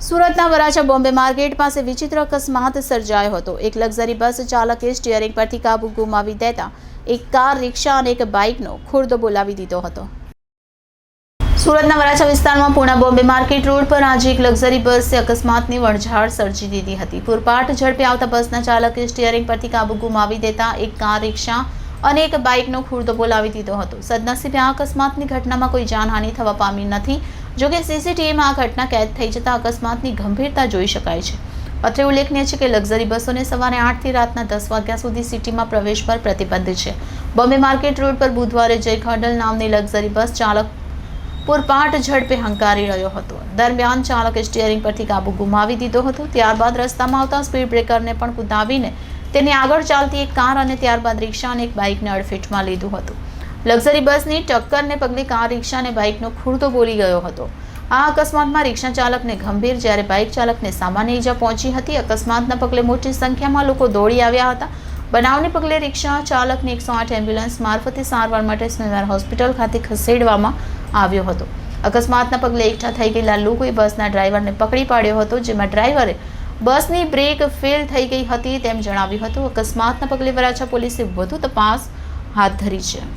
સુરતના વરાછા બોમ્બે માર્કેટ પાસે વિચિત્ર અકસ્માત સર્જાયો હતો। એક લક્ઝરી બસ ચાલકે સ્ટીયરિંગ પરથી કાબુ ગુમાવી દેતા એક કાર, રિક્ષા અને એક બાઇકનો ખુરદો બોલાવી દીધો હતો। સુરતના વરાછા વિસ્તારમાં પૂર્ણા બોમ્બે માર્કેટ રોડ પર આજે એક લક્ઝરી બસે અકસ્માતની વણઝાર સર્જી દીધી હતી। પૂરપાટ ઝડપે આવતા બસના ચાલકે સ્ટીયરિંગ પરથી કાબુ ગુમાવી દેતા એક કાર, રિક્ષા અને એક બાઇકનો ખુરદો બોલાવી દીધો હતો। સદનસીબે આ અકસ્માતની ઘટનામાં કોઈ જાનહાનિ થવા પામી નથી। જોકે સીસીટીવીમાં આ ઘટના કેદ થઈ જતા અકસ્માતની ગંભીરતા જોઈ શકાય છે। અત્રે ઉલ્લેખનીય છે કે લક્ઝરી બસોને સવારે 8 થી રાતના 10 વાગ્યા સુધી સિટીમાં પ્રવેશ પર પ્રતિબંધ છે। બોમ્બે માર્કેટ રોડ પર બુધવારે જય ખડલ નામની લક્ઝરી બસ ચાલક પૂરપાટ ઝડપે હંકારી રહ્યો હતો। દરમિયાન ચાલકે સ્ટીયરિંગ પરથી કાબુ ગુમાવી દીધો હતો। ત્યારબાદ રસ્તામાં આવતા સ્પીડ બ્રેકરને પણ કુદાવીને તેની આગળ ચાલતી એક કાર અને ત્યારબાદ રિક્ષા અને એક બાઇકને અડફેટમાં લીધું હતું। લક્ઝરી બસની ટક્કરને પગલે કાર, રિક્ષા અને બાઇકનો ખુરદો બોલી ગયો હતો। આ અકસ્માતમાં રિક્ષા ચાલકને ગંભીર જ્યારે બાઇક ચાલકને સામાન્ય ઈજા પહોંચી હતી। અકસ્માતના પગલે મોટી સંખ્યામાં લોકો દોડી આવ્યા હતા। બનાવને પગલે રિક્ષા ચાલકને 108 એમ્બ્યુલન્સ મારફતે સારવાર માટે સ્મીમેર હોસ્પિટલ ખાતે ખસેડવામાં આવ્યો હતો। અકસ્માતના પગલે એકઠા થઈ ગયેલા લોકોએ બસના ડ્રાઈવરને પકડી પાડ્યો હતો, જેમાં ડ્રાઈવરે બસની બ્રેક ફેલ થઈ ગઈ હતી તેમ જણાવ્યું હતું। અકસ્માતના પગલે વરાછા પોલીસે વધુ તપાસ હાથ ધરી છે।